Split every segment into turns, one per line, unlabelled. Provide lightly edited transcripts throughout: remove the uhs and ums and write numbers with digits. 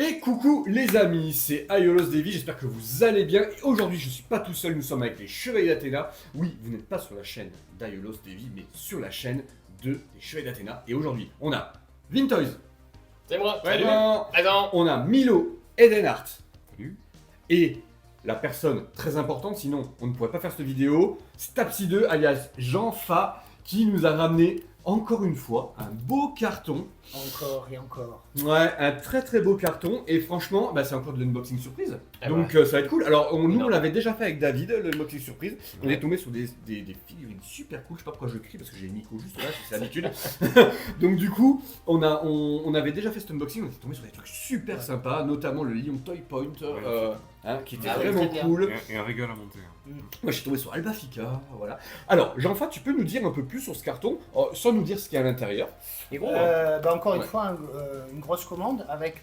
Et coucou les amis, c'est Aiolos Davy, j'espère que vous allez bien. Et aujourd'hui je suis pas tout seul, nous sommes avec les Chevaliers d'Athéna. Oui, vous n'êtes pas sur la chaîne d'Aiolos Davy, mais sur la chaîne des Chevaliers d'Athéna. Et aujourd'hui, on a Vintoys.
C'est moi.
Salut.
Présent.
On a Milo Edenhart. Salut. Et la personne très importante, sinon on ne pourrait pas faire cette vidéo, Stapsy2 alias Jean Fa, qui nous a ramené encore une fois un beau carton.
Encore et encore.
Ouais, un très très beau carton et franchement, c'est encore de l'unboxing surprise.
Eh
Donc ça va être cool. Alors nous on l'avait déjà fait avec David, l'unboxing surprise. On est tombé sur des figurines super cool. Je sais pas pourquoi je crie parce que j'ai le micro juste là, c'est l'habitude. Donc du coup, on avait déjà fait cet unboxing, on était tombé sur des trucs super sympas, notamment le Lion Toy Point, qui était vraiment cool.
Et un régal à monter.
Moi, je suis tombé sur Albafika, voilà. Alors, Jean-Fa, tu peux nous dire un peu plus sur ce carton, sans nous dire ce qu'il y a à l'intérieur.
Et gros.
Encore une fois, une grosse commande avec,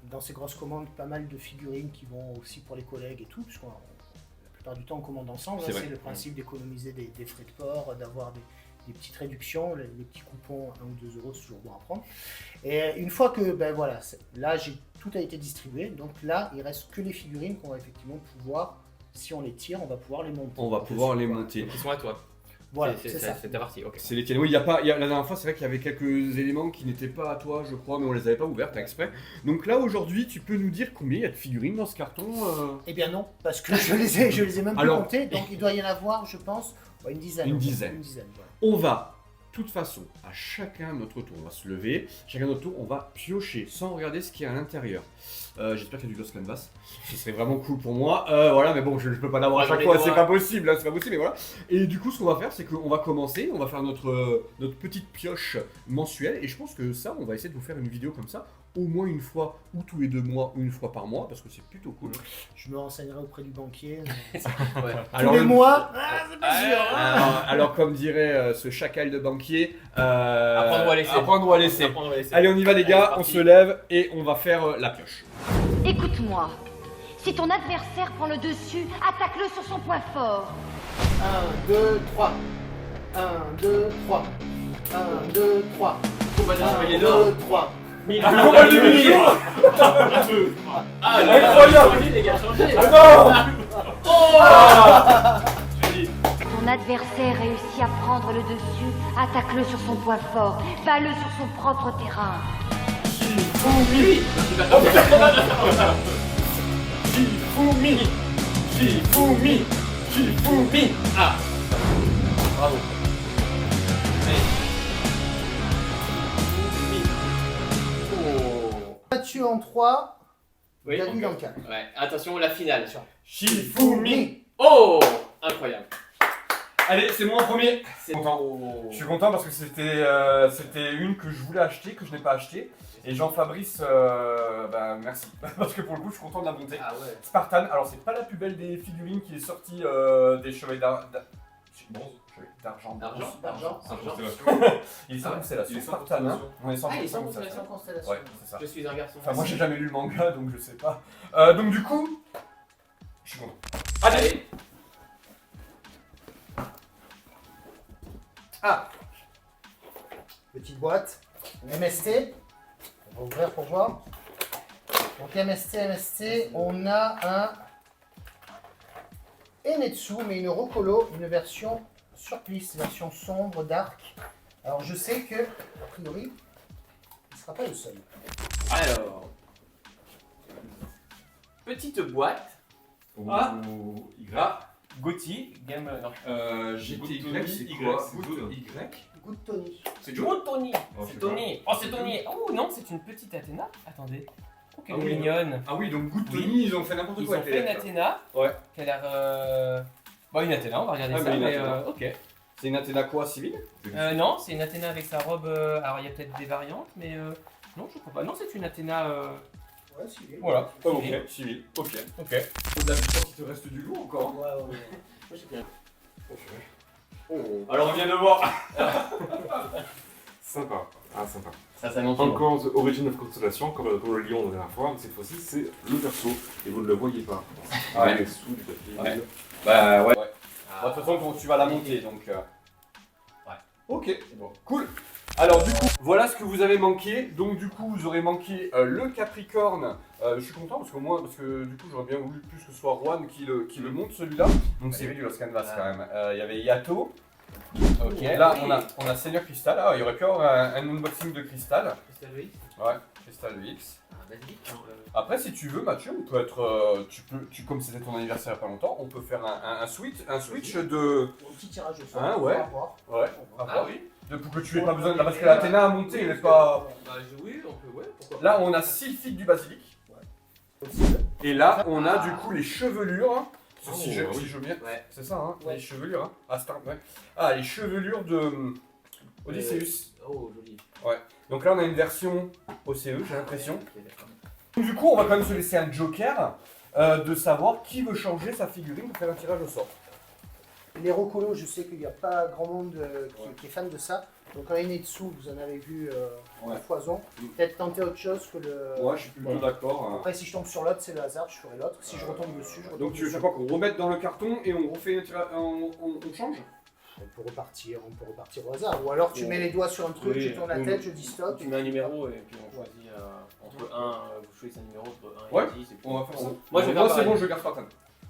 dans ces grosses commandes, pas mal de figurines qui vont aussi pour les collègues et tout, puisque la plupart du temps on commande ensemble.
C'est
C'est
vrai.
le principe d'économiser des frais de port, d'avoir des petites réductions, les petits coupons 1 ou 2 euros, c'est toujours bon à prendre. Et une fois que, là, tout a été distribué, donc là, il reste que les figurines qu'on va effectivement pouvoir, si on les tire, on va pouvoir les monter.
On va pouvoir les
Voilà.
monter.
Ils sont à toi.
Voilà, c'est ça.
C'est ta partie, ok.
C'est les tiennes. Oui, la dernière fois, c'est vrai qu'il y avait quelques éléments qui n'étaient pas à toi, je crois, mais on les avait pas ouverts exprès. Donc là, aujourd'hui, tu peux nous dire combien il y a de figurines dans ce carton
Eh bien non, parce que je les ai même plus
Alors-
comptés, donc il doit y en avoir, je pense, une dizaine.
Une dizaine.
Voilà.
On va, de toute façon, à chacun notre tour, on va se lever, chacun notre tour, on va piocher sans regarder ce qu'il y a à l'intérieur. J'espère qu'il y a du gloss canvas, ce serait vraiment cool pour moi. Voilà, mais bon, je peux pas l'avoir à chaque fois, c'est pas possible, hein, c'est pas possible, mais voilà. Et du coup, ce qu'on va faire, c'est qu'on va commencer, on va faire notre petite pioche mensuelle, et je pense que ça, on va essayer de vous faire une vidéo comme ça, au moins une fois, ou tous les 2 mois, ou une fois par mois, parce que c'est plutôt cool.
Je me renseignerai auprès du banquier.
Ouais.
Tous les mois, c'est pas sûr.
Alors, comme dirait ce chacal de banquier,
Apprendre ou à laisser.
apprendre ou à laisser.
Apprendre ou à laisser.
Allez, on y va les
Allez,
gars,
c'est
on
parti.
se lève et on va faire la pioche.
Écoute-moi. Si ton adversaire prend le dessus, attaque-le sur son point fort.
1, 2, 3. 1, 2, 3. 1, 2, 3.
Combat des
1,
chevaliers d'or.
2, 3.
Combat du milieu.
Ah,
Incroyable.
changé, les gars, changé. Joli.
Ton adversaire réussit à prendre le dessus, attaque-le sur son point fort, bats-le sur son propre terrain.
Lui.
Shifumi. Shifumi. Shifumi.
Ah. Bravo. Oh.
Battu en 3,
Oui.
David en 4.
Ouais, attention, la finale.
Shifumi.
Oh. Incroyable.
Allez, c'est moi en premier.
C'est
Content.
beau.
Je suis content parce que c'était une que je voulais acheter, que je n'ai pas acheté. Et Jean-Fabrice, merci. Parce que pour le coup, je suis content de la monter.
Ah ouais.
Spartan, alors c'est pas la plus belle des figurines qui est sortie des chevaliers d'argent.
D'argent.
Il est sans
Ah ouais.
constellation.
Il est sans
Spartan, hein.
constellation.
On est sans
Ah, il est sans
constellation.
Constellation.
Ouais, c'est ça.
Je suis un garçon.
Enfin, moi j'ai jamais lu le manga donc je sais pas. Donc du coup, je suis content.
Allez.
Ah, petite boîte. MST. On va ouvrir pour voir. Donc MST, on a un Enetsu, mais une Rocolo, une version surplus, version sombre, dark. Alors je sais que, a priori, il ne sera pas le seul.
Alors. Petite boîte.
Ah.
Ah. Gauthier. Game. Non.
GTY, c'est
Y,
quoi
c'est Good.
Y.
Good Tony.
C'est Joe Tony.
Oh,
C'est
c'est
Tony. Oh, c'est Tony. Oh non, c'est une petite Athéna. Attendez. Oh, quelle
Ah oui.
mignonne.
Ah oui, donc Good
Oui.
Tony, ils ont fait n'importe
Ils
quoi
ont
avec
fait
les
une
lettres.
Athéna.
Ouais.
Qui a l'air. Bah, une Athéna, on va regarder
Ah,
ça.
bah, une
Mais
Athéna.
ok.
C'est une Athéna quoi, civile?
Non, c'est une Athéna avec sa robe. Alors, il y a peut-être des variantes, mais. Non, je crois pas. Non, c'est une Athéna.
Ouais, si,
Voilà.
Ok, civile. Ok.
Ok.
D'habitude, il te reste du lourd encore.
Ouais, ouais, ouais. Moi, j'ai bien.
Alors on vient de voir.
Sympa. Ah, sympa.
Ça s'annonce.
Encore The Origin of Constellation, comme le lion la dernière fois, mais cette fois-ci c'est le verso, et vous ne le voyez pas.
Ouais.
Il est sous du papier.
Ouais. Bah ouais.
Ah.
De toute façon, quand tu vas la monter, donc.
Ouais.
Ok, bon. Cool. Alors du coup, voilà ce que vous avez manqué. Donc du coup, vous aurez manqué le Capricorne. Je suis content parce que du coup, j'aurais bien voulu plus que ce soit Juan qui le monte celui-là. Donc c'est du Lost Canvas quand même. Il y avait Yato. Ok. Là, on a Seigneur Cristal. Ah, il y aurait pu avoir un unboxing de Cristal.
Cristal VX.
Ouais, Cristal VX.
Basilic.
Après, si tu veux, Mathieu, on peut être, comme c'était ton anniversaire il n'y a pas longtemps, on peut faire un switch de.
Un petit tirage au sort.
Hein,
on
ouais.
va voir.
Ouais.
Ah oui.
Pour que tu aies pas besoin de parce que l'Athéna a monté, il est pas.
Bah oui, on peut, ouais, pourquoi pas.
Là, on a Sylphide du basilic. Et là, on a du coup les chevelures. Si je bien.
Ouais.
C'est ça, hein,
Ouais.
les chevelures. Hein. Ouais. Ah, les chevelures de Odysseus.
Oh, joli.
Donc là, on a une version OCE, j'ai l'impression.
Ok, d'accord.
Donc, du coup, on va quand même se laisser un joker de savoir qui veut changer sa figurine pour faire un tirage au sort.
Les Rocolos, je sais qu'il n'y a pas grand monde qui est fan de ça. Donc en Inetsu, vous en avez vu à foison. Peut-être tenter autre chose que le.
Ouais, je suis plutôt d'accord. Hein.
Après, si je tombe sur l'autre, c'est le hasard, je ferai l'autre. Si je retombe dessus, je retombe
Donc tu veux
dessus.
quoi qu'on remette dans le carton et on refait un tirage, on change?
On peut repartir au hasard. Ou alors tu mets les doigts sur un truc,
Oui,
je tourne la
oui.
tête, je dis stop.
Tu mets un numéro et puis on choisit entre 1, vous choisissez un numéro entre 1
Ouais,
et 10. Et puis
On va faire ça.
Moi, je vais faire
c'est
pareil.
bon, je garde Spartan.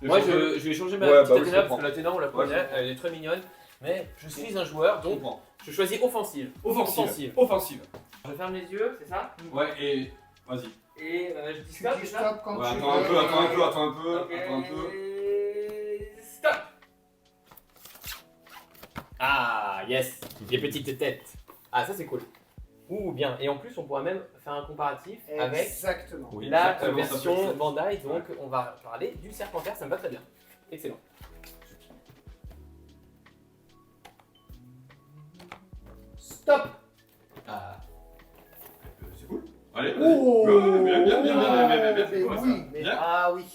Moi, je vais changer ma
Ouais,
petite
bah oui,
Athéna
je
parce
comprends.
que l'Athéna, on la
Ouais,
connaît,
je comprends.
elle est très mignonne. Mais je suis un joueur, donc
comprends.
je choisis offensive.
Offensive.
Je ferme les yeux, c'est ça?
Ouais, et vas-y.
Et je dis
Tu
stop,
dis
c'est ça?
stop quand
Ouais,
tu
attends un
veux.
peu, attends un peu.
Et stop. Ah, yes, les petites têtes. Ah, ça c'est cool. Ouh, bien. Et en plus, on pourra même faire un comparatif avec
Exactement.
Oui,
la
exactement, ça peut
version
être-
Bandai. Donc, on va parler du Serpentaire, ça me va très bien. Excellent.
Stop.
Ah.
C'est cool. Allez,
Oh
bien,
mais
voilà,
oui,
ça.
mais
Bien.
ah oui.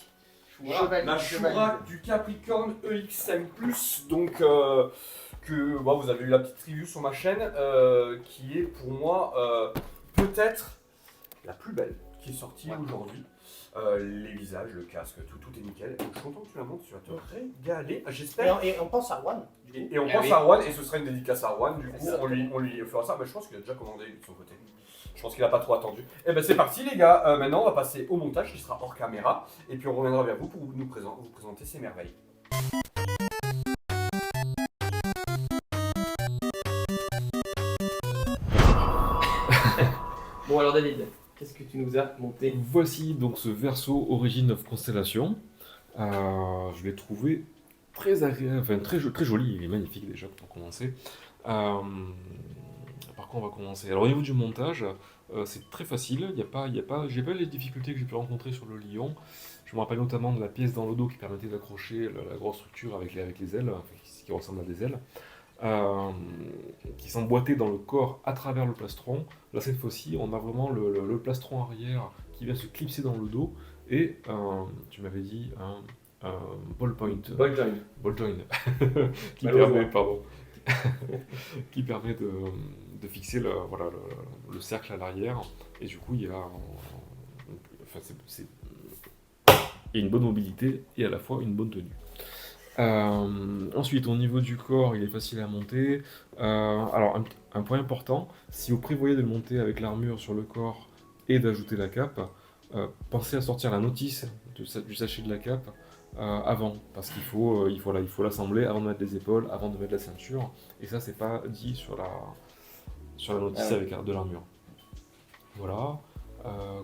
Voilà,
Je valide,
la
je
Shura
valide.
du Capricorne EX5+, donc que vous avez eu la petite review sur ma chaîne, qui est pour moi peut-être la plus belle qui est sortie aujourd'hui. Les visages, le casque, tout est nickel. Donc, je suis content que tu la montres, tu vas te régaler, j'espère.
Et on pense à One.
Et on
Ah
pense
oui.
à Juan, et ce sera une dédicace à Juan, du coup,
C'est ça.
on lui fera ça, mais je pense qu'il a déjà commandé de son côté. Je pense qu'il n'a pas trop attendu. Et ben c'est parti les gars, maintenant on va passer au montage qui sera hors caméra, et puis on reviendra vers vous pour vous présenter ces merveilles.
Bon, alors David, qu'est-ce que tu nous as monté?
Voici donc ce verso Origin of Constellation. Je l'ai trouvé très agréable, enfin très joli, il est magnifique déjà pour commencer. Par quoi on va commencer? Alors au niveau du montage, c'est très facile, j'ai pas les difficultés que j'ai pu rencontrer sur le Lion. Je me rappelle notamment de la pièce dans le dos qui permettait d'accrocher la grosse structure avec les ailes, enfin, qui ressemble à des ailes. Qui s'emboîtait dans le corps à travers le plastron. Là, cette fois-ci, on a vraiment le plastron arrière qui vient se clipser dans le dos et tu m'avais dit un ballpoint.
Ball join.
Ball join. qui
Malheureusement.
permet, pardon, qui permet de fixer le cercle à l'arrière. Et du coup, il y a, enfin, il y a une bonne mobilité et à la fois une bonne tenue. Ensuite, au niveau du corps, il est facile à monter. Alors, un point important, si vous prévoyez de le monter avec l'armure sur le corps et d'ajouter la cape, pensez à sortir la notice du sachet de la cape avant, parce qu'il faut l'assembler avant de mettre les épaules, avant de mettre la ceinture, et ça, c'est pas dit sur la notice avec de l'armure. Voilà.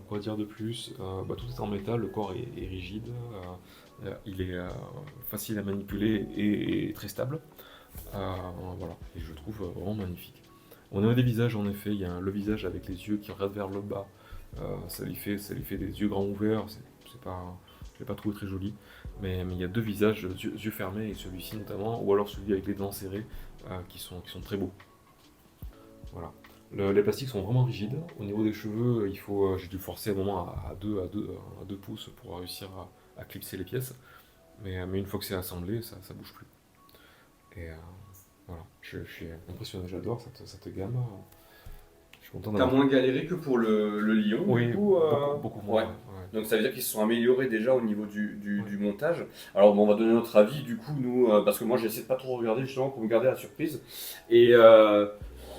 Quoi dire de plus? Tout est en métal, le corps est rigide. Il est facile à manipuler et très stable. Voilà, et je le trouve vraiment magnifique. Au niveau des visages, en effet, il y a le visage avec les yeux qui regardent vers le bas. Ça lui fait des yeux grands ouverts. Je l'ai pas trouvé très joli. Mais il y a deux visages, yeux fermés, et celui-ci notamment, ou alors celui avec les dents serrées, qui sont très beaux. Voilà. Les plastiques sont vraiment rigides. Au niveau des cheveux, j'ai dû forcer un moment à 2 pouces pour réussir à clipser les pièces. Mais une fois que c'est assemblé, ça bouge plus. Et voilà, je suis impressionné, j'adore cette gamme. Je suis content
T'as
d'avoir.
moins galéré que pour le Lion,
Oui,
du coup,
beaucoup moins.
ouais.
Ouais.
Donc ça veut dire qu'ils se sont améliorés déjà au niveau du montage. Alors bon, on va donner notre avis du coup, nous, parce que moi j'ai essayé de pas trop regarder justement pour me garder la surprise. Et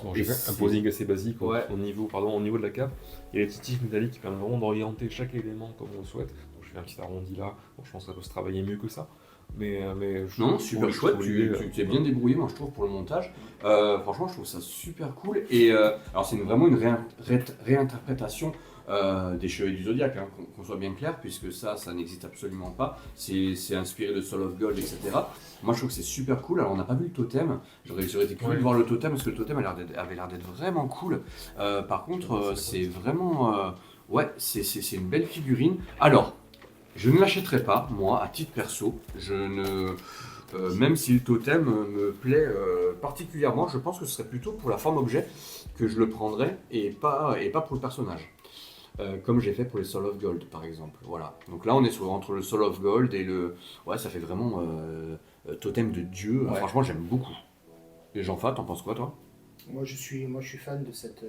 Bon,
Et
j'ai fait un
c'est-
posing assez basique
Ouais.
au niveau de la cape. Il y a les petits tiges métalliques qui permettent vraiment d'orienter chaque élément comme on le souhaite. Donc, je fais un petit arrondi là. Bon, je pense que ça peut se travailler mieux que ça. Mais
Non, super
je
chouette,
trouve
tu
l'idée,
t'es bien débrouillé, moi je trouve, pour le montage. Franchement, je trouve ça super cool. Et alors, c'est vraiment une réinterprétation des Chevaliers du Zodiaque, hein, qu'on soit bien clair, puisque ça n'existe absolument pas. C'est inspiré de Soul of Gold, etc. Moi, je trouve que c'est super cool. Alors, on n'a pas vu le totem. J'aurais été curieux
Ouais.
de voir le totem, parce que le totem avait l'air d'être vraiment cool. Par contre, c'est vraiment. Ouais, c'est une belle figurine. Alors. Je ne l'achèterai pas, moi, à titre perso. Même si le totem me plaît particulièrement, je pense que ce serait plutôt pour la forme objet que je le prendrais et pas pour le personnage. Comme j'ai fait pour les Soul of Gold, par exemple. Voilà. Donc là, on est entre le Soul of Gold et le. Ouais, ça fait vraiment totem de dieu.
Ouais.
Franchement, j'aime beaucoup. Et Jean-Fa, t'en penses quoi, toi?
Moi, je suis fan de cette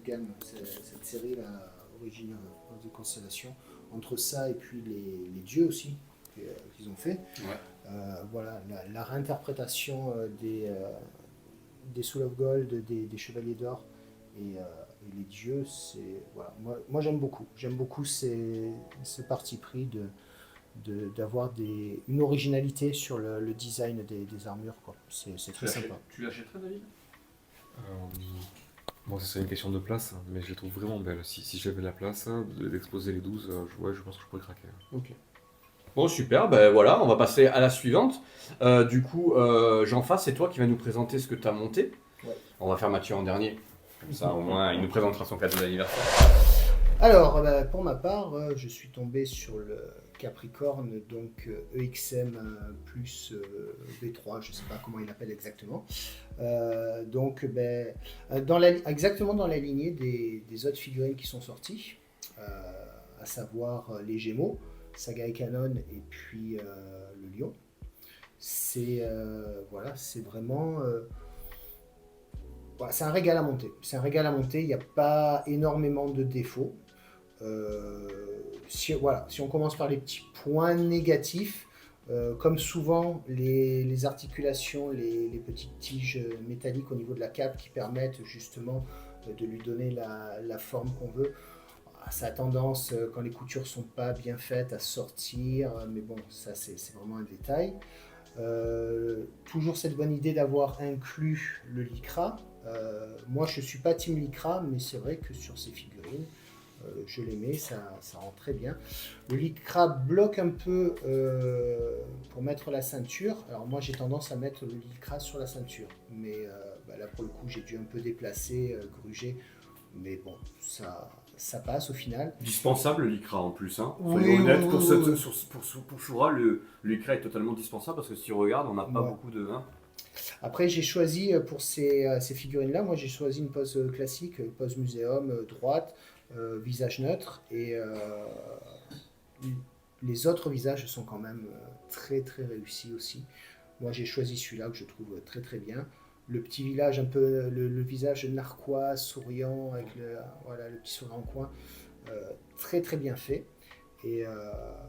gamme, cette série là, originaire des constellations. Entre ça et puis les dieux aussi qu'ils ont fait.
Ouais.
Voilà, la réinterprétation des Soul of Gold, des Chevaliers d'Or et les dieux, c'est voilà. Moi j'aime beaucoup. J'aime beaucoup ce parti pris d'avoir une originalité sur le design des armures, quoi. C'est très sympa.
Tu l'achèterais, David?
Bon, ça c'est une question de place, mais je les trouve vraiment belles. Si j'avais la place d'exposer les 12, je pense que je pourrais craquer.
Ok. Bon, super, ben voilà, on va passer à la suivante. Du coup, Jean-Fa, c'est toi qui vas nous présenter ce que tu as monté.
Ouais.
On va faire Mathieu en dernier. Comme ça, au moins, il nous présentera son cadeau d'anniversaire.
Alors, pour ma part, je suis tombé sur le Capricorne, donc EXM plus V3, je ne sais pas comment il l'appelle exactement. Donc, exactement dans la lignée des autres figurines qui sont sorties, à savoir les Gémeaux, Saga et Canon et puis le Lion. C'est vraiment. Voilà, c'est un régal à monter. C'est un régal à monter, il n'y a pas énormément de défauts. Si on commence par les petits points négatifs, comme souvent les articulations, les petites tiges métalliques au niveau de la cape qui permettent justement de lui donner la forme qu'on veut. Ça a tendance, quand les coutures sont pas bien faites, à sortir, mais bon, ça c'est vraiment un détail. Toujours cette bonne idée d'avoir inclus le lycra. Moi je suis pas team lycra, mais c'est vrai que sur ces figurines, je les mets, ça rend très bien. Le lycra bloque un peu pour mettre la ceinture. Alors moi j'ai tendance à mettre le lycra sur la ceinture, mais là pour le coup j'ai dû un peu déplacer, gruger, mais bon ça passe au final.
Dispensable le lycra en plus, hein.
Oui,
Soyons honnêtes,
oui.
pour Shura, le lycra est totalement dispensable parce que si tu regardes, on n'a pas
Ouais.
beaucoup de. Hein.
Après, j'ai choisi pour ces figurines-là, moi j'ai choisi une pose classique, pose muséum, droite, visage neutre, et les autres visages sont quand même très très réussis aussi. Moi j'ai choisi celui-là que je trouve très très bien. Le petit village, un peu le visage narquois, souriant, avec le petit sourire en coin, très très bien fait. Et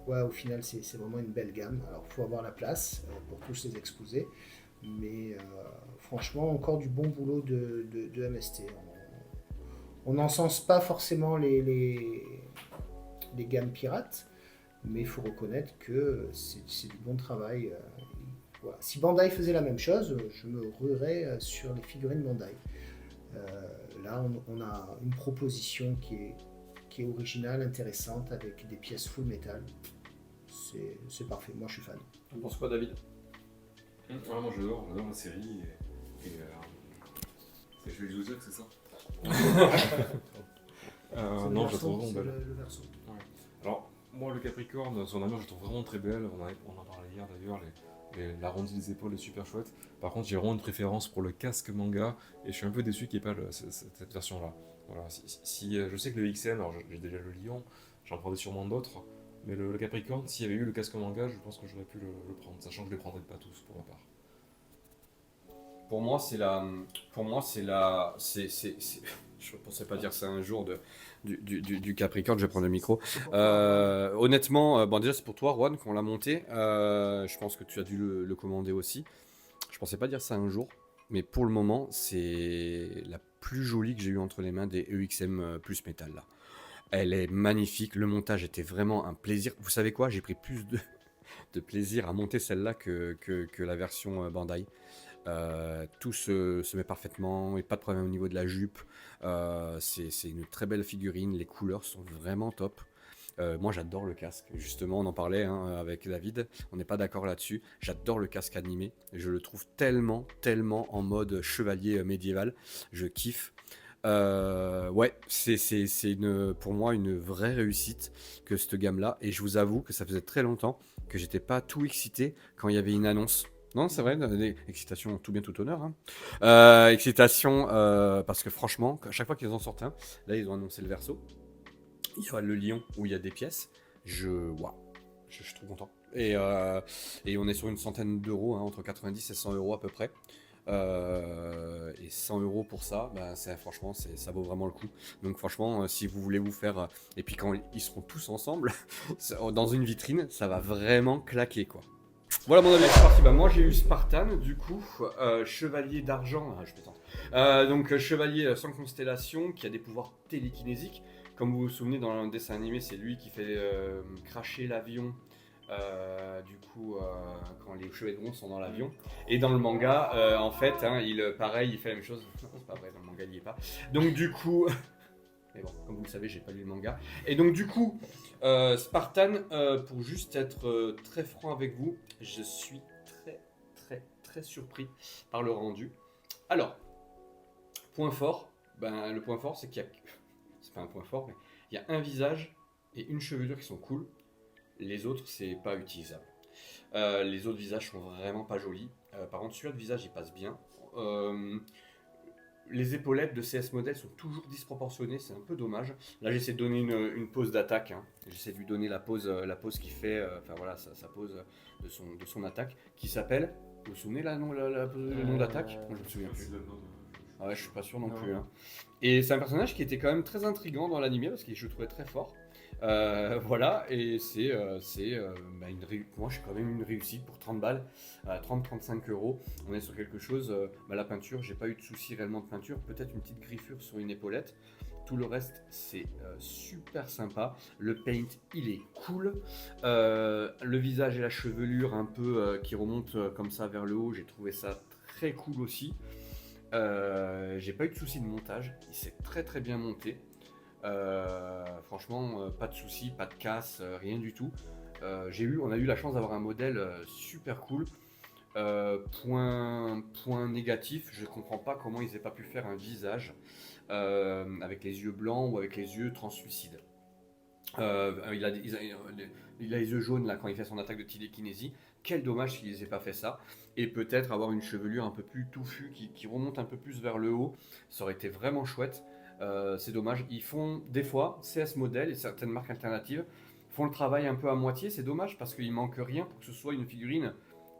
au final c'est vraiment une belle gamme. Alors il faut avoir la place pour tous les exposer. Mais franchement, encore du bon boulot de MST. On n'encense pas forcément les gammes pirates, mais il faut reconnaître que c'est du bon travail. Voilà. Si Bandai faisait la même chose, je me ruerais sur les figurines Bandai. Là, on a une proposition qui est originale, intéressante, avec des pièces full métal. C'est parfait, moi je suis fan.
T'en penses quoi, David?
Moi j'adore la série et c'est Chevalier du Zodiaque, c'est ça?
C'est
Non,
le
je la trouve
verso,
vraiment
c'est
belle.
le verso.
Alors, moi le Capricorne, son armure je la trouve vraiment très belle, on en parlait hier d'ailleurs, l'arrondi des épaules est super chouette. Par contre, j'ai vraiment une préférence pour le casque manga et je suis un peu déçu qu'il n'y ait pas cette version-là. Voilà, je sais que le XM, alors j'ai déjà le Lion, j'en prendrai sûrement d'autres, mais le Capricorne, s'il y avait eu le casque manga, je pense que j'aurais pu le prendre, sachant que je ne les prendrais pas tous pour ma part.
Pour moi, je ne pensais pas dire ça un jour du Capricorne, je vais prendre le micro. Honnêtement, déjà c'est pour toi, Juan, qu'on l'a monté. Je pense que tu as dû le commander aussi. Je pensais pas dire ça un jour. mais pour le moment, c'est la plus jolie que j'ai eue entre les mains des EXM Plus Metal là. Elle est magnifique, le montage était vraiment un plaisir. Vous savez quoi? J'ai pris plus de plaisir à monter celle-là que la version Bandai. Tout se met parfaitement, et pas de problème au niveau de la jupe. C'est une très belle figurine, les couleurs sont vraiment top. Moi j'adore le casque, justement on en parlait avec David, on n'est pas d'accord là-dessus. J'adore le casque animé, je le trouve tellement en mode chevalier médiéval, je kiffe. Ouais, c'est pour moi une vraie réussite que cette gamme-là, et je vous avoue que ça faisait très longtemps que j'étais pas tout excité quand il y avait une annonce. Non, c'est vrai, excitation tout bien tout honneur. Excitation parce que franchement, à chaque fois qu'ils en sortent un, là ils ont annoncé le Verso, il y aura le Lion où il y a des pièces. Waouh, je suis trop content. Et on est sur une centaine d'euros, entre 90 et 100 euros à peu près. Et 100 euros pour ça, bah, franchement, ça vaut vraiment le coup. Donc franchement, si vous voulez vous faire... et puis quand ils seront tous ensemble, dans une vitrine, ça va vraiment claquer, quoi. Voilà mon ami, c'est parti. Bah, moi j'ai eu Spartan, du coup, chevalier d'argent, je plaisante. Donc chevalier sans constellation, qui a des pouvoirs télékinésiques. Comme vous vous souvenez, dans le dessin animé, c'est lui qui fait cracher l'avion. Du coup, quand les chevaliers de bronze sont dans l'avion. Et dans le manga, en fait, pareil, il fait la même chose. Non, c'est pas vrai, dans le manga, il n'y est pas. Donc du coup... Mais bon, comme vous le savez, j'ai pas lu le manga. Et donc du coup, Spartan, pour juste être très franc avec vous, je suis très surpris par le rendu. Alors, point fort, le point fort c'est qu'il y a... C'est pas un point fort, mais il y a un visage et une chevelure qui sont cool. Les autres, c'est pas utilisable. Les autres visages sont vraiment pas jolis. Par contre, celui-là de visage, il passe bien. Les épaulettes de CS Model sont toujours disproportionnées, c'est un peu dommage. Là, j'essaie de donner une pose d'attaque. J'essaie de lui donner la pose qu'il fait, sa pose de son attaque, qui s'appelle. Vous vous souvenez le nom d'attaque? Moi, je me souviens plus. Ah ouais, je suis pas sûr non plus. Et c'est un personnage qui était quand même très intriguant dans l'anime parce que je le trouvais très fort. Voilà, et moi je suis quand même une réussite pour 30 balles, 30-35 euros. On est sur quelque chose, la peinture, j'ai pas eu de souci réellement de peinture, peut-être une petite griffure sur une épaulette. Tout le reste, c'est super sympa. Le paint, il est cool. Le visage et la chevelure un peu qui remontent comme ça vers le haut, j'ai trouvé ça très cool aussi. J'ai pas eu de souci de montage, il s'est très bien monté. Franchement, pas de soucis, pas de casse, rien du tout. On a eu la chance d'avoir un modèle super cool. Point négatif, je comprends pas comment ils aient pas pu faire un visage avec les yeux blancs ou avec les yeux translucides. Il a les yeux jaunes là quand il fait son attaque de télékinésie. Quel dommage qu'ils n'aient pas fait ça. Et peut-être avoir une chevelure un peu plus touffue qui remonte un peu plus vers le haut. Ça aurait été vraiment chouette. C'est dommage. Ils font des fois, CS Model et certaines marques alternatives font le travail un peu à moitié. C'est dommage parce qu'il manque rien pour que ce soit une figurine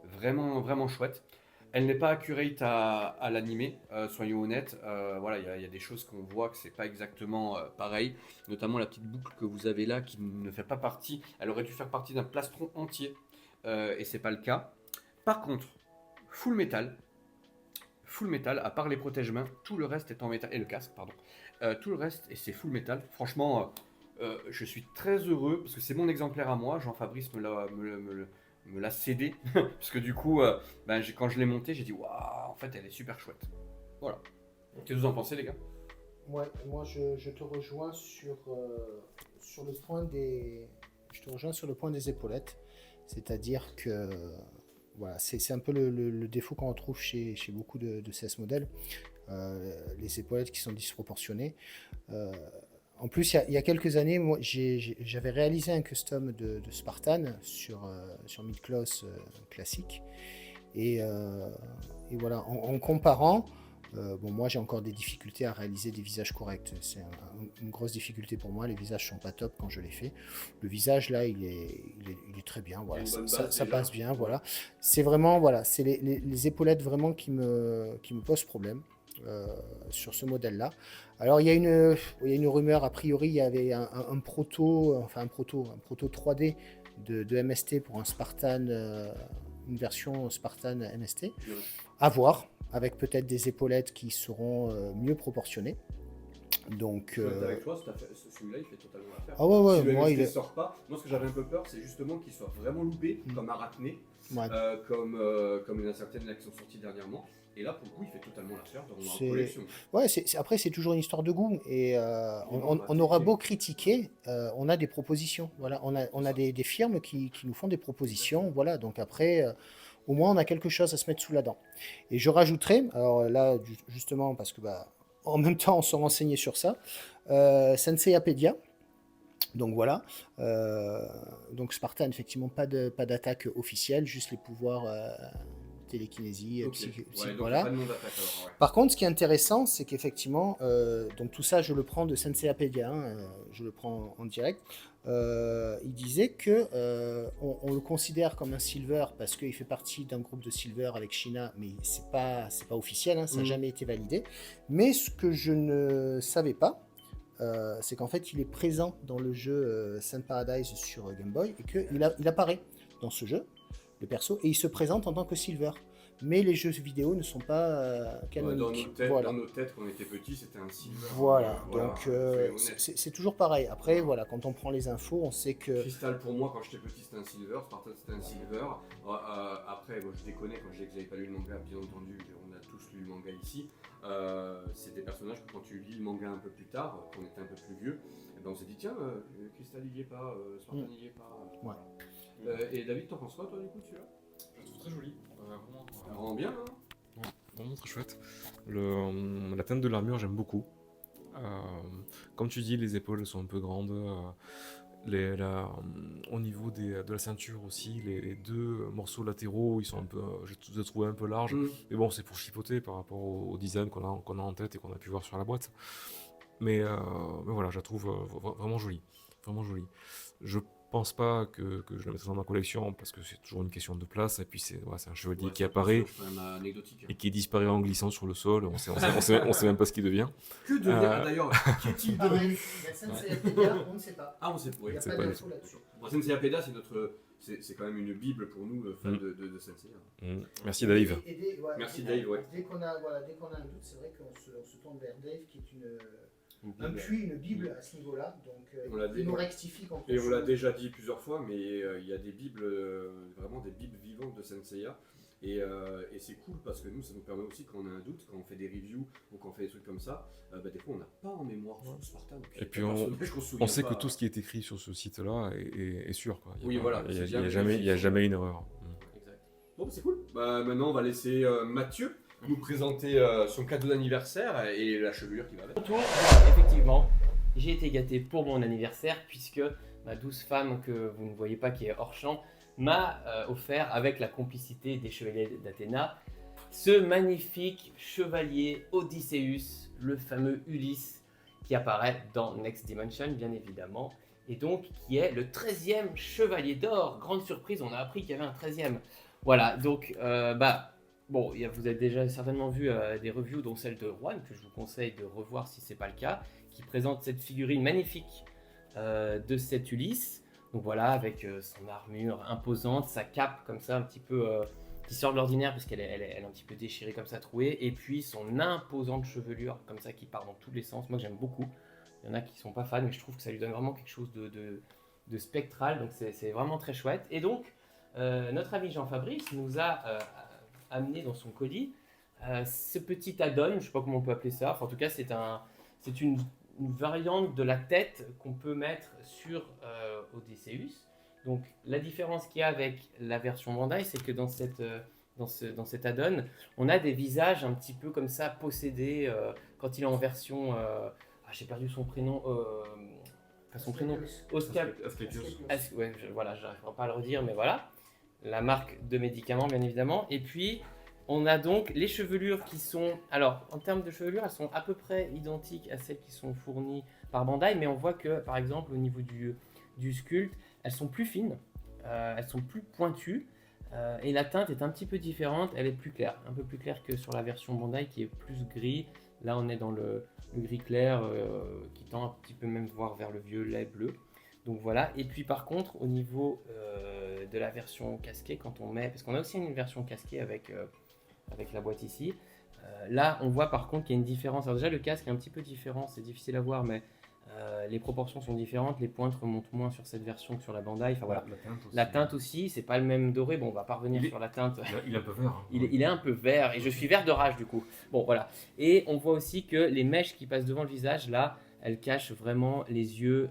vraiment chouette. Elle n'est pas accurate à l'animé, soyons honnêtes. Voilà, il y a des choses qu'on voit que c'est pas exactement pareil, notamment la petite boucle que vous avez là qui ne fait pas partie. Elle aurait dû faire partie d'un plastron entier et c'est pas le cas. Par contre, full métal, à part les protège-mains, tout le reste est en métal et le casque, pardon. Tout le reste et c'est full métal. Franchement, je suis très heureux parce que c'est mon exemplaire à moi. Jean-Fabrice me l'a cédé parce que du coup quand je l'ai monté j'ai dit waouh, en fait elle est super chouette. Voilà. Qu'est-ce que vous en pensez les gars?
Ouais, moi je te rejoins sur le point des épaulettes, c'est-à-dire que voilà, c'est un peu le défaut qu'on retrouve chez beaucoup de CS modèles, les épaulettes qui sont disproportionnées. En plus, il y a quelques années, moi, j'avais réalisé un custom de Spartan sur Midcloth classique. Et voilà, en comparant, moi j'ai encore des difficultés à réaliser des visages corrects. C'est une grosse difficulté pour moi, les visages sont pas top quand je les fais. Le visage là, il est très bien, voilà, ça passe bien, voilà. C'est vraiment, voilà, c'est les épaulettes vraiment qui me posent problème. Sur ce modèle-là. Alors il y a une rumeur, a priori il y avait un proto 3D de MST pour un Spartan, une version Spartan MST. À voir, avec peut-être des épaulettes qui seront mieux proportionnées. Donc,
Je vais être avec toi, celui-là il fait totalement l'affaire.
ah ouais,
Si le
moi
MST
il est.
sort pas, moi ce que j'avais un peu peur, c'est justement qu'il soit vraiment loupé, comme Arachné,
Ouais.
comme il y en a certaines là qui sont sorties dernièrement. Et là, pour le coup, il fait totalement l'affaire dans ma
C'est-
collection.
Ouais, après, c'est toujours une histoire de goût. Et
Non,
on aura beau critiquer, on a des propositions. Voilà, on a des firmes qui nous font des propositions. Voilà, donc après, au moins, on a quelque chose à se mettre sous la dent. Et je rajouterai, alors là, justement, parce que en même temps, on se renseignait sur ça, Senseiapédia. Donc voilà. Donc Spartan, effectivement, pas d'attaque officielle, juste les pouvoirs télékinésie,
Ok. Ouais, donc
voilà.
pas de nom d'attaque alors. Ouais.
Par contre, ce qui est intéressant, c'est qu'effectivement, donc tout ça, je le prends de Senseiapédia, je le prends en direct. Il disait que on le considère comme un silver parce qu'il fait partie d'un groupe de silver avec China, mais c'est pas officiel, hein, ça n'a jamais été validé. Mais ce que je ne savais pas, c'est qu'en fait, il est présent dans le jeu Saint Paradise sur Game Boy et qu'il apparaît dans ce jeu, le perso, et il se présente en tant que silver. Mais les jeux vidéo ne sont pas canoniques.
Dans nos têtes, quand on était petits, c'était un silver.
Voilà,
Voilà,
donc
soyons honnêtes.
c'est toujours pareil. Après, voilà, quand on prend les infos, on sait que.
Crystal, pour moi, quand j'étais petit, c'était un silver. Spartan, c'était un silver. Après, moi, je déconne quand je dis que j'avais pas lu le manga, bien entendu, on a tous lu le manga ici. C'est des personnages que quand tu lis le manga un peu plus tard, quand on était un peu plus vieux, eh ben, on s'est dit tiens, Crystal il y est pas, Spartan il y est pas.
Ouais.
Et David, t'en penses quoi toi du coup celui-là?
Je le trouve très joli. Vraiment.
Ça rend bien, hein?
Vraiment très chouette. La teinte de l'armure, j'aime beaucoup. Comme tu dis, les épaules sont un peu grandes. Au niveau de la ceinture aussi, les deux morceaux latéraux, ils sont un peu, je les ai trouvés un peu larges. Mais bon, c'est pour chipoter par rapport au design qu'on a en tête et qu'on a pu voir sur la boîte. Mais voilà, je la trouve vraiment jolie. Vraiment jolie. Je pense pas que je la mettrai dans ma collection parce que c'est toujours une question de place. Et puis c'est un chevalier qui apparaît
C'est quand même anecdotique.
et qui disparaît en glissant sur le sol. On sait même pas ce qu'il devient.
Que devient d'ailleurs qu'est-il
Pareil,
devenu?
la Senseiapédia, on ne sait pas.
Ah, on sait.
Il
Oui,
n'y a
c'est
pas
pas
d'infos là-dessus.
Bon, Senseiapédia, c'est quand même une bible pour nous, fans de Sensei.
Merci Dave.
Merci Dave, ouais.
Dès qu'on a un doute, c'est vrai qu'on se tourne vers Dave qui est une bible à ce niveau-là. Donc
On l'a
il
dit,
nous
ouais.
rectifie quand
Et on l'a déjà dit plusieurs fois, mais il y a des bibles, vraiment des bibles vivantes de Senseiya. Et c'est cool parce que nous, ça nous permet aussi, quand on a un doute, quand on fait des reviews ou quand on fait des trucs comme ça, des fois on n'a pas en mémoire sur Spartan.
Et puis on sait que tout ce qui est écrit sur ce site-là est sûr. Quoi. Il n'y a jamais une erreur.
Exact. Bon, bah, c'est cool. Maintenant, on va laisser Mathieu nous présenter son cadeau d'anniversaire et la chevelure qui va avec.
Retour, effectivement, j'ai été gâté pour mon anniversaire puisque ma douce femme que vous ne voyez pas qui est hors champ m'a offert avec la complicité des chevaliers d'Athéna ce magnifique chevalier Odysseus, le fameux Ulysse qui apparaît dans Next Dimension bien évidemment et donc qui est le 13e chevalier d'or. Grande surprise, on a appris qu'il y avait un 13e. Voilà, donc bon, vous avez déjà certainement vu des reviews, dont celle de Juan, que je vous conseille de revoir si ce n'est pas le cas, qui présente cette figurine magnifique de cet Ulysse. Donc voilà, avec son armure imposante, sa cape comme ça, un petit peu qui sort de l'ordinaire, parce qu'elle est un petit peu déchirée comme ça, trouée, et puis son imposante chevelure comme ça qui part dans tous les sens. Moi j'aime beaucoup. Il y en a qui ne sont pas fans, mais je trouve que ça lui donne vraiment quelque chose de spectral, donc c'est vraiment très chouette. Et donc, notre ami Jean-Fabrice nous a amené dans son colis ce petit add-on, je ne sais pas comment on peut appeler ça, enfin, en tout cas c'est une variante de la tête qu'on peut mettre sur Odysseus. Donc la différence qu'il y a avec la version Bandai, c'est que dans cet add-on, on a des visages un petit peu comme ça possédés quand il est en version... j'ai perdu son prénom... son prénom... Ouais, voilà, j'arriverai pas à le redire, mais voilà. La marque de médicaments, bien évidemment. Et puis, on a donc les chevelures qui sont... Alors, en termes de chevelure, elles sont à peu près identiques à celles qui sont fournies par Bandai, mais on voit que, par exemple, au niveau du sculpte, elles sont plus fines, elles sont plus pointues, et la teinte est un petit peu différente, elle est plus claire, un peu plus claire que sur la version Bandai qui est plus gris. Là, on est dans le gris clair qui tend un petit peu même voir vers le violet bleu. Donc voilà, et puis par contre, au niveau de la version casquée, quand on met... Parce qu'on a aussi une version casquée avec la boîte ici. Là, on voit par contre qu'il y a une différence. Alors déjà, le casque est un petit peu différent, c'est difficile à voir, mais les proportions sont différentes. Les pointes remontent moins sur cette version que sur la Bandai. Enfin voilà. La teinte aussi, c'est pas le même doré. Bon, on va pas revenir sur la teinte.
Il est un peu vert. Hein.
Il est un peu vert et je suis vert de rage du coup. Bon, voilà. Et on voit aussi que les mèches qui passent devant le visage, là, elles cachent vraiment les yeux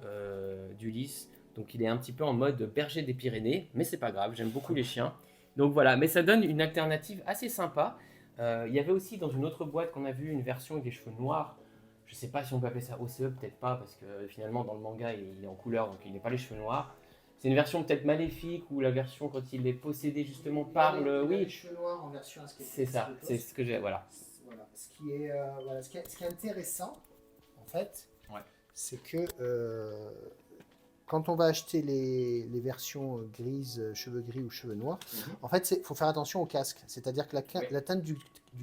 d'Ulysse. Donc il est un petit peu en mode berger des Pyrénées, mais c'est pas grave, j'aime beaucoup les chiens. Donc voilà, mais ça donne une alternative assez sympa. Il y avait aussi dans une autre boîte qu'on a vu une version avec des cheveux noirs. Je sais pas si on peut appeler ça OCE, peut-être pas, parce que finalement dans le manga il est en couleur, donc il n'est pas les cheveux noirs. C'est une version peut-être maléfique ou la version quand il est possédé justement par le.
Il a
Oui,
les cheveux noirs en version Asclepios.
c'est ça, c'est ce que j'ai. Voilà.
Voilà. Ce qui est intéressant, en fait,
Ouais.
c'est que quand on va acheter les versions grises, cheveux gris ou cheveux noirs, en fait, il faut faire attention au casque. C'est-à-dire que la teinte du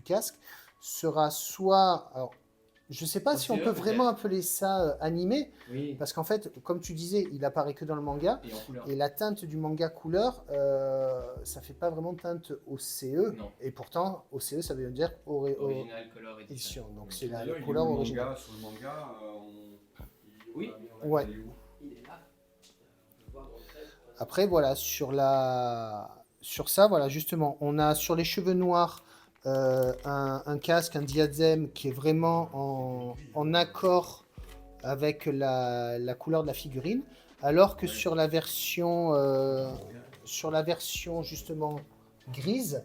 casque sera soit... Alors, je ne sais pas si on peut vraiment appeler ça animé,
Oui.
parce qu'en fait, comme tu disais, il apparaît que dans le manga,
Et en couleur.
et la teinte du manga couleur, ça fait pas vraiment teinte OCE,
Non.
et pourtant, OCE, ça veut dire
Original Color Edition.
édition, donc c'est la
D'ailleurs, il est
couleur
où le
originale.
manga, sur le manga,
Oui.
Ouais.
Il est où
Il est là. On peut voir dans le trait.
Après, voilà, sur ça, voilà, justement, on a sur les cheveux noirs un casque, un diadème qui est vraiment en accord avec la couleur de la figurine, alors que sur la version justement grise,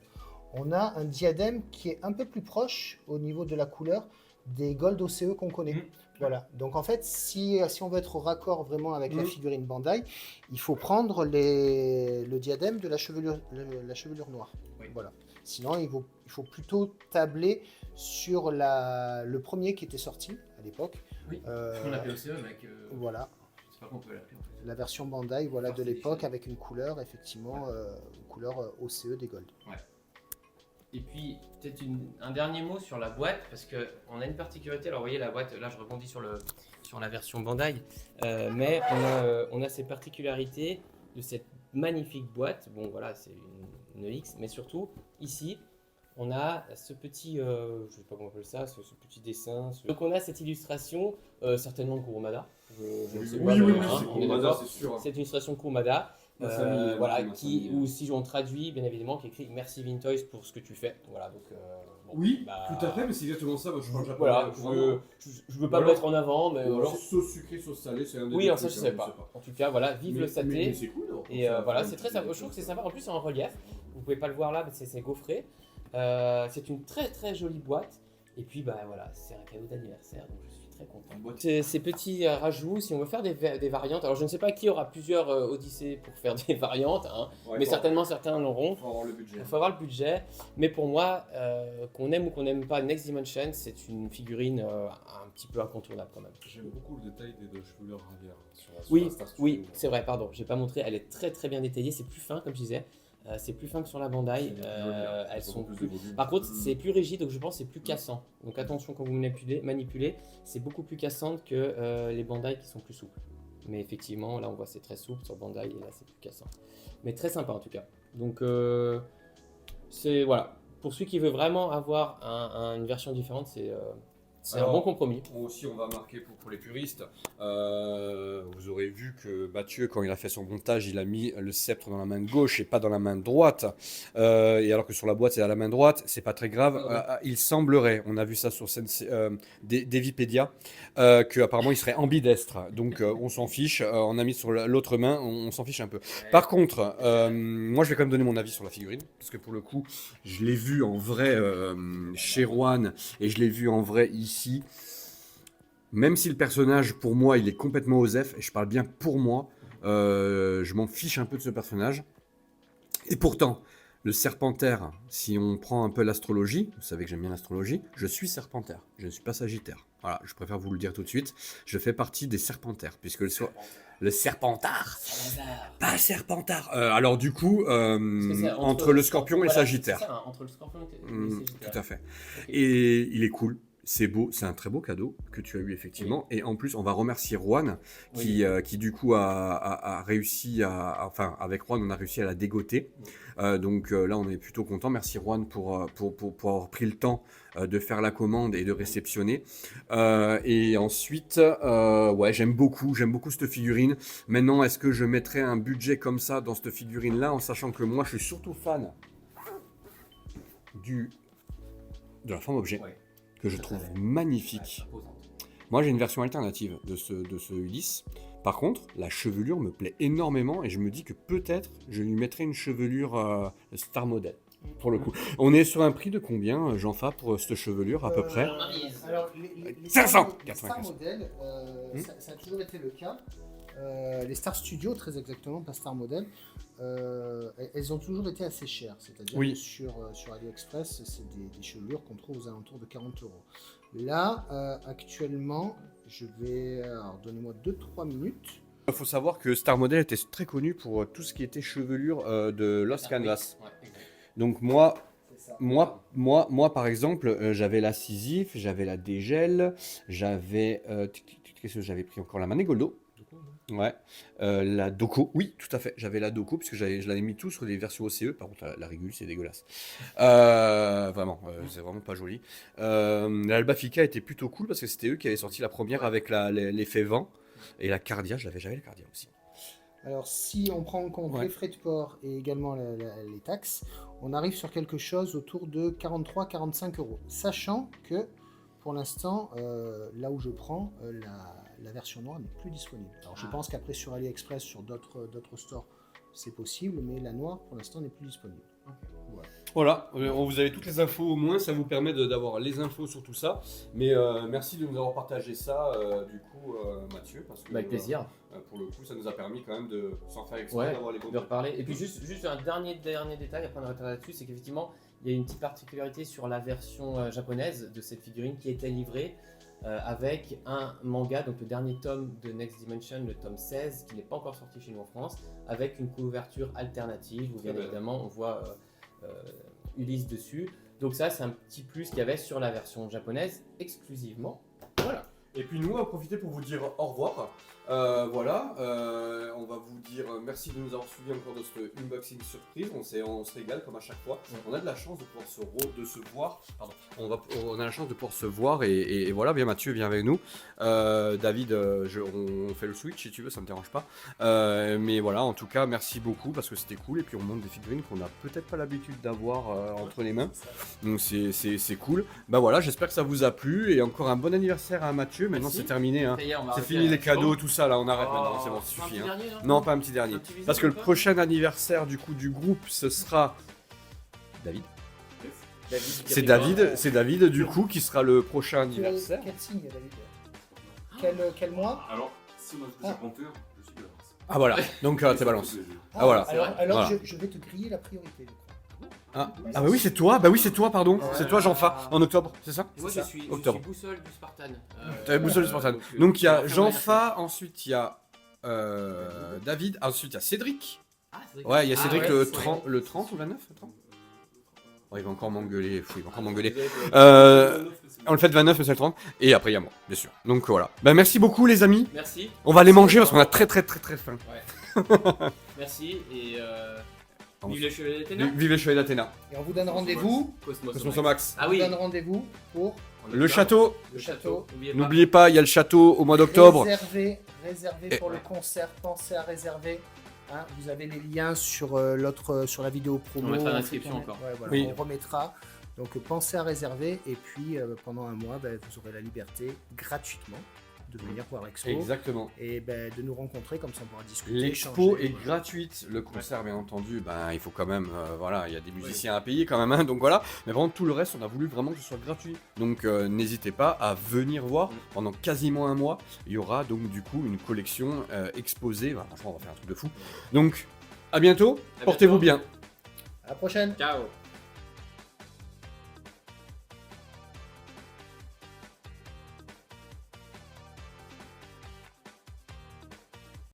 on a un diadème qui est un peu plus proche au niveau de la couleur des Gold OCE qu'on connaît. Voilà. Donc en fait, si on veut être au raccord vraiment avec la figurine Bandai, il faut prendre le diadème de la chevelure noire.
Oui.
Voilà. Sinon, il faut plutôt tabler sur le premier qui était sorti à l'époque.
Oui. On appelle OCE, mec.
Voilà.
Je sais pas comment on peut l'appeler en fait.
La version Bandai, voilà, de
First
l'époque
Edition.
avec une couleur effectivement, une couleur OCE des Gold.
Et puis, peut-être un dernier mot sur la boîte, parce qu'on a une particularité. Alors, vous voyez, la boîte, là, je rebondis sur la version Bandai, mais on a ces particularités de cette magnifique boîte. Bon, voilà, c'est une X, mais surtout, ici, on a ce petit, je ne sais pas comment on appelle ça, ce petit dessin. Donc, on a cette illustration, certainement de Kurumada. Je ne sais pas,
Oui,
mais,
oui,
hein,
c'est
on est
Kurumada,
d'accord.
c'est sûr.
C'est une illustration Kurumada.
Masami,
Voilà,
Masami.
ou si on traduit, bien évidemment, qui écrit Merci Vintoys pour ce que tu fais. Voilà, donc. Bon,
Oui,
bah,
tout à fait, mais c'est exactement ça. Moi, je parle japonais.
Voilà,
couramment.
je veux pas
Ou
le
alors-
mettre en avant, mais
Ou alors
alors-
sauce sucrée, sauce salée, c'est un des
oui,
deux
alors ça
trucs,
je sais
hein,
pas. En tout cas, voilà, vive le
Mais
saté.
c'est cool. alors,
Et
ça,
voilà,
ça,
c'est très sympa. Je trouve que c'est sympa. En plus, c'est en relief. Vous pouvez pas le voir là, mais c'est gaufré. C'est une très très jolie boîte. Et puis, bah voilà, c'est un cadeau d'anniversaire, donc je suis très content. Ces petits rajouts, si on veut faire des variantes, alors je ne sais pas qui aura plusieurs Odyssées pour faire des variantes, hein,
Ouais,
mais
faut-
certainement certains l'auront.
faut avoir le budget.
Il faut avoir le budget, mais pour moi, qu'on aime ou qu'on n'aime pas Next Dimension, c'est une figurine un petit peu incontournable quand même.
J'aime beaucoup le détail des deux chevelures arrière sur la
Oui,
Star
oui,
Studio.
c'est vrai, pardon, j'ai pas montré, elle est très très bien détaillée, c'est plus fin comme je disais, c'est plus fin que sur la Bandai, elles sont
plus de
plus...
volume.
Par contre, c'est plus rigide, donc je pense que c'est plus cassant. Donc attention quand vous manipulez, c'est beaucoup plus cassant que les Bandai qui sont plus souples. Mais effectivement, là on voit c'est très souple sur Bandai et là c'est plus cassant. Mais très sympa en tout cas. Donc c'est voilà, pour celui qui veut vraiment avoir une version différente, c'est un
Alors,
bon compromis.
Aussi, on va marquer pour les puristes. Vous aurez vu que Mathieu, quand il a fait son montage, il a mis le sceptre dans la main gauche et pas dans la main droite. Et alors que sur la boîte, c'est à la main droite, c'est pas très grave. Il semblerait, on a vu ça sur Devipedia, qu'apparemment il serait ambidestre. Donc on s'en fiche. On a mis sur l'autre main, on s'en fiche un peu. Par contre, moi je vais quand même donner mon avis sur la figurine. Parce que pour le coup, je l'ai vu en vrai chez Rouen et je l'ai vu en vrai ici. Même si le personnage, pour moi, il est complètement osef, et je parle bien pour moi, je m'en fiche un peu de ce personnage. Et pourtant, le Serpentaire, si on prend un peu l'astrologie, vous savez que j'aime bien l'astrologie, je suis Serpentaire, je ne suis pas Sagittaire. Voilà, je préfère vous le dire tout de suite, je fais partie des Serpentaires, puisque le Serpentard, pas Serpentard. Alors du coup,
C'est
entre le Scorpion et le
voilà,
Sagittaire.
c'est ça, hein, entre le Scorpion et le
Mm,
Sagittaire.
tout à fait.
Ok.
Et il est cool. c'est beau, c'est un très beau cadeau que tu as eu effectivement. Et en plus, on va remercier Juan qui du coup a réussi enfin avec Juan, on a réussi à la dégoter. Donc là, on est plutôt content. Merci Juan pour avoir pris le temps de faire la commande et de réceptionner. Et ensuite, ouais, j'aime beaucoup cette figurine. Maintenant, est-ce que je mettrais un budget comme ça dans cette figurine-là, en sachant que moi, je suis surtout fan de la forme objet, que je trouve magnifique. Moi, j'ai une version alternative de ce Ulysse. Par contre, la chevelure me plaît énormément et je me dis que peut-être je lui mettrai une chevelure Star Model. Pour le coup. On est sur un prix de combien, Jean-Fa, pour cette chevelure à peu près?
Alors,
500
les Star Model, ça a toujours été le cas. Les Star Studio, très exactement, pas Star Model, elles ont toujours été assez chères. C'est-à-dire que sur AliExpress, c'est des chevelures qu'on trouve aux alentours de 40 €. Là, actuellement, je vais... Alors, donnez-moi 2-3 minutes.
Il faut savoir que Star Model était très connu pour tout ce qui était chevelure de Lost Canvas. Donc moi, par exemple, j'avais la Sisyphe, j'avais la Dégel, j'avais... qu'est-ce que j'avais pris encore? La Manegoldo. Ouais. La Doko, oui, tout à fait. J'avais la Doko, puisque je l'avais mis tout sur les versions OCE. Par contre, la Régule, c'est dégueulasse. Vraiment, c'est vraiment pas joli. L'Albafica était plutôt cool, parce que c'était eux qui avaient sorti la première avec l'effet vent. Et la Cardia, j'avais la Cardia aussi.
Alors, si on prend en compte les frais de port et également les taxes, on arrive sur quelque chose autour de 43-45 €. Sachant que, pour l'instant, là où je prends, la version noire n'est plus disponible. Alors, je pense qu'après, sur AliExpress, sur d'autres stores, c'est possible, mais la noire, pour l'instant, n'est plus disponible.
Voilà, vous avez toutes les infos au moins, ça vous permet d'avoir les infos sur tout ça. Mais merci de nous avoir partagé ça, du coup, Mathieu. Parce que,
avec plaisir.
Pour le coup, ça nous a permis quand même de, sans faire exprès, d'avoir les bons.
De reparler. Et puis juste un dernier détail, après on arrêtera là-dessus, c'est qu'effectivement, il y a une petite particularité sur la version japonaise de cette figurine qui était livrée avec un manga, donc le dernier tome de Next Dimension, le tome 16, qui n'est pas encore sorti chez nous en France, avec une couverture alternative où bien évidemment on voit Ulysse dessus. Donc ça, c'est un petit plus qu'il y avait sur la version japonaise exclusivement. Voilà.
Et puis nous, on va profiter pour vous dire au revoir. Voilà, on va vous dire merci de nous avoir suivis encore de ce unboxing surprise. On se régale comme à chaque fois. On a de la chance de pouvoir se voir. Pardon. On a la chance de pouvoir se voir et voilà. Bien Mathieu, viens avec nous. David, on fait le switch si tu veux, ça me dérange pas. Mais voilà, en tout cas, merci beaucoup parce que c'était cool. Et puis on montre des figurines qu'on n'a peut-être pas l'habitude d'avoir entre les mains. Donc c'est cool. Bah voilà, j'espère que ça vous a plu et encore un bon anniversaire à Mathieu. Maintenant c'est terminé. Hein. C'est fini les cadeaux, tout ça. Là, on arrête maintenant, c'est bon, ça suffit. Hein. Non, pas un petit dernier. Parce que le prochain anniversaire du coup du groupe, ce sera David. C'est David du coup qui sera le prochain anniversaire.
Quel signe, David? Quel mois?
Alors, si on a déjà compteur, je suis de la race.
Ah voilà, donc t'es balance. Ah voilà.
Alors
voilà.
Je vais te griller la priorité.
Ah bah oui, c'est toi, pardon. C'est toi, Jean-Fa, en octobre, c'est ça?
Moi, je suis
octobre.
boussole du Spartan.
T'avais boussole du Spartan. Donc il y a Jean-Fa, ensuite il y a David, ensuite il y a Cédric. Ouais, il y a Cédric le 30 ou le 29 il va encore m'engueuler. On le fait le 29, mais c'est le 30. Et après il y a moi, bien sûr. Donc voilà. Bah merci beaucoup les amis.
Merci.
On va aller manger parce qu'on a très faim.
Ouais. Merci et vive les chevaliers d'Athéna.
Vive les chevaliers d'Athéna.
Et on vous donne rendez-vous.
Cosmos Max.
Ah
On
oui.
vous donne rendez-vous pour
Le château.
le château.
N'oubliez pas, il y a le château au mois d'octobre.
Réservé pour le concert. Pensez à réserver. Hein, vous avez les liens sur sur la vidéo promo.
On mettra l'inscription encore.
Ouais, voilà,
Oui.
on remettra. Donc pensez à réserver et puis pendant un mois, vous aurez la liberté gratuitement de venir voir l'expo.
Exactement.
Et de nous rencontrer, comme ça on pourra discuter.
L'expo
échanger.
est gratuite, le concert bien entendu, il faut quand même, voilà, il y a des musiciens à payer quand même, hein, donc voilà. Mais vraiment tout le reste, on a voulu vraiment que ce soit gratuit. Donc n'hésitez pas à venir voir pendant quasiment un mois. Il y aura donc du coup une collection exposée. Franchement, on va faire un truc de fou. Donc à bientôt, portez-vous bien.
À la prochaine.
Ciao.